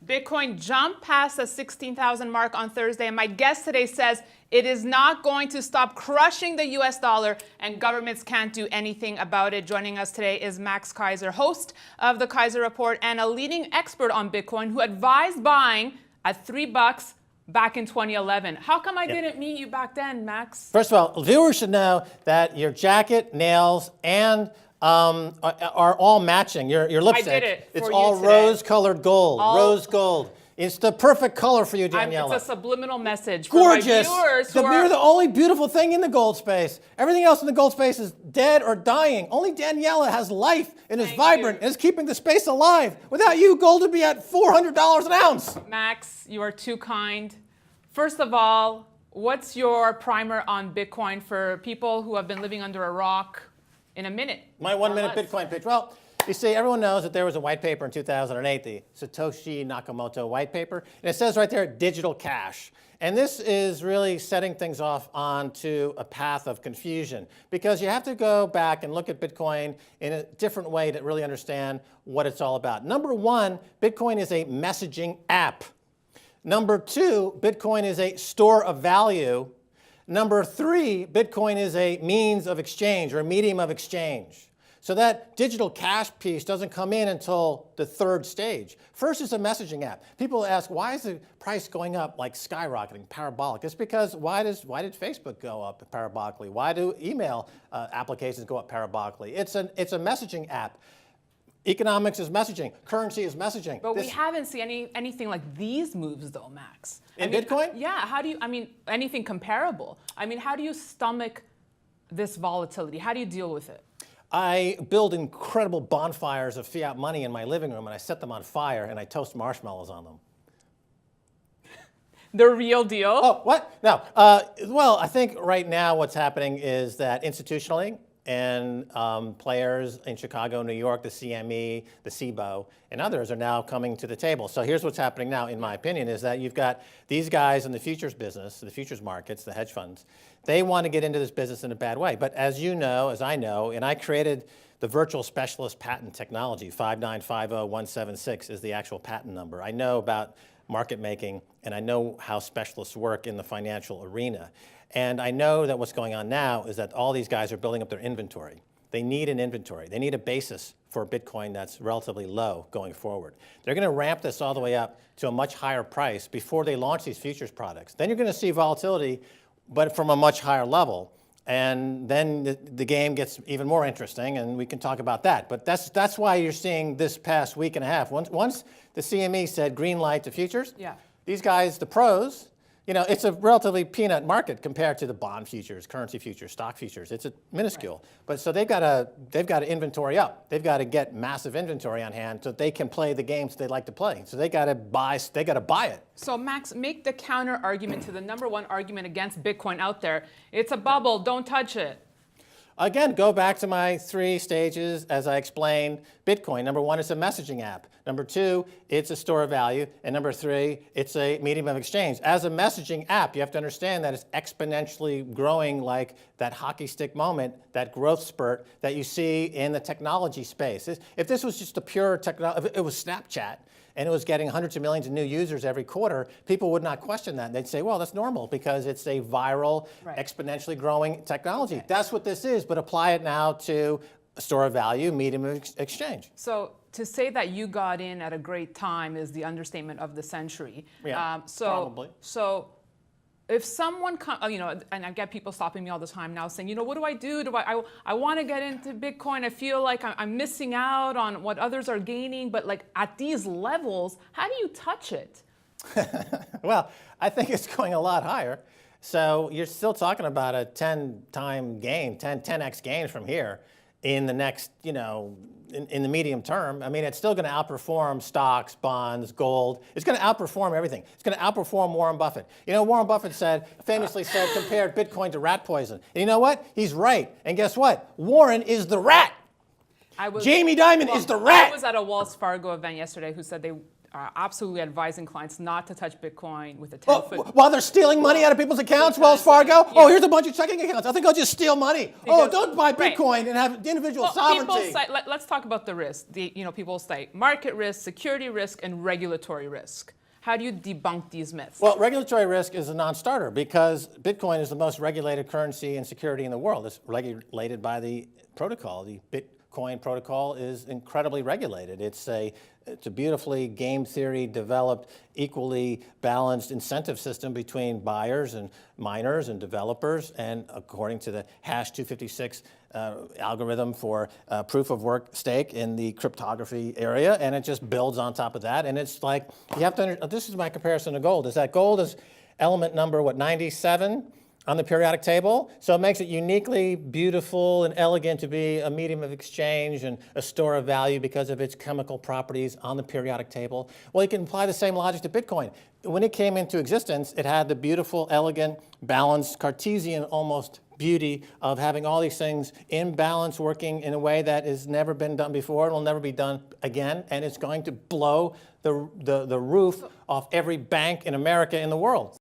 Bitcoin jumped past the 16,000 mark on Thursday, and my guest today says it is not going to stop crushing the US dollar, and governments can't do anything about it. Joining us today is Max Keiser, host of the Keiser Report and a leading expert on Bitcoin who advised buying at $3 back in 2011. How come I didn't meet you back then, Max? First of all, viewers should know that your jacket, nails, and are all matching. Your lipstick. I did it for it's you all today. rose-colored gold. Rose gold. It's the perfect color for you, Daniela. It's a subliminal message Gorgeous. for my viewers. You're the only beautiful thing in the gold space. Everything else in the gold space is dead or dying. Only Daniela has life and is vibrant and is keeping the space alive. Without you, gold would be at $400 an ounce. Max, you are too kind. First of all, what's your primer on Bitcoin for people who have been living under a rock in a minute? My 1 minute Bitcoin pitch. Well, you see, everyone knows that there was a white paper in 2008, the Satoshi Nakamoto white paper, and it says right there, digital cash. And this is really setting things off onto a path of confusion because you have to go back and look at Bitcoin in a different way to really understand what it's all about. Number one, Bitcoin is a messaging app. Number two, Bitcoin is a store of value. Number three, Bitcoin is a means of exchange or a medium of exchange. So that digital cash piece doesn't come in until the third stage. First is a messaging app. People ask, why is the price going up like skyrocketing, parabolic? It's because why did Facebook go up parabolically? Why do email applications go up parabolically? It's a messaging app. Economics is messaging. Currency is messaging. But we haven't seen anything like these moves, though, Max. In Bitcoin? Yeah. How do you? Anything comparable? How do you stomach this volatility? How do you deal with it? I build incredible bonfires of fiat money in my living room, and I set them on fire, and I toast marshmallows on them. The real deal? Oh, what? No. Well, I think right now what's happening is that institutionally, and players in Chicago, New York, the CME, the SIBO, and others are now coming to the table. So here's what's happening now, in my opinion, is that you've got these guys in the futures business, the futures markets, the hedge funds. They want to get into this business in a bad way. But as you know, as I know, and I created the virtual specialist patent technology, 5950176 is the actual patent number. I know about market making, and I know how specialists work in the financial arena. And I know that what's going on now is that all these guys are building up their inventory. They need an inventory. They need a basis for Bitcoin that's relatively low going forward. They're going to ramp this all the way up to a much higher price before they launch these futures products. Then you're going to see volatility, but from a much higher level. And then the game gets even more interesting, and we can talk about that. But that's why you're seeing this past week and a half. Once the CME said green light to futures, these guys, the pros, it's a relatively peanut market compared to the bond futures, currency futures, stock futures. It's a minuscule. Right. But so they've got to inventory up. They've got to get massive inventory on hand so they can play the games they like to play. So they got to buy it. So Max, make the counter argument to the number one argument against Bitcoin out there. It's a bubble, don't touch it. Again, go back to my three stages as I explained. Bitcoin, number one, it's a messaging app. Number two, it's a store of value. And number three, it's a medium of exchange. As a messaging app, you have to understand that it's exponentially growing like that hockey stick moment, that growth spurt that you see in the technology space. If this was just a pure technology, if it was Snapchat, and it was getting hundreds of millions of new users every quarter, people would not question that. They'd say, well, that's normal because it's a viral, exponentially growing technology. That's what this is, but apply it now to a store of value, medium of exchange. So to say that you got in at a great time is the understatement of the century. Yeah, probably. So if someone, and I get people stopping me all the time now saying, what do I do? I want to get into Bitcoin. I feel like I'm missing out on what others are gaining. But like at these levels, how do you touch it? Well, I think it's going a lot higher. So you're still talking about a 10-time gain, 10x gain from here in the next, in the medium term. It's still going to outperform stocks, bonds, gold. It's going to outperform everything. It's going to outperform Warren Buffett. Warren Buffett famously said, compared Bitcoin to rat poison. And you know what? He's right. And guess what? Warren is the rat. Jamie Dimon is the rat. I was at a Wells Fargo event yesterday who said are absolutely advising clients not to touch Bitcoin with a 10-foot. While they're stealing money out of people's accounts, Wells Fargo. Yeah. Oh, here's a bunch of checking accounts. I think I'll just steal money. Because- don't buy right. Bitcoin and have individual Well, sovereignty. let's talk about the risk. People cite market risk, security risk, and regulatory risk. How do you debunk these myths? Well, regulatory risk is a non-starter because Bitcoin is the most regulated currency and security in the world. It's regulated by the protocol. The Bitcoin protocol is incredibly regulated. It's a beautifully game theory developed, equally balanced incentive system between buyers and miners and developers. And according to the hash 256 algorithm for proof of work stake in the cryptography area, and it just builds on top of that. And it's like, you have to, this is my comparison to gold, is that gold is element number, 97? On the periodic table, so it makes it uniquely beautiful and elegant to be a medium of exchange and a store of value because of its chemical properties on the periodic table. Well, you can apply the same logic to Bitcoin. When it came into existence, it had the beautiful, elegant, balanced, Cartesian almost beauty of having all these things in balance, working in a way that has never been done before and will never be done again, and it's going to blow the roof off every bank in America in the world.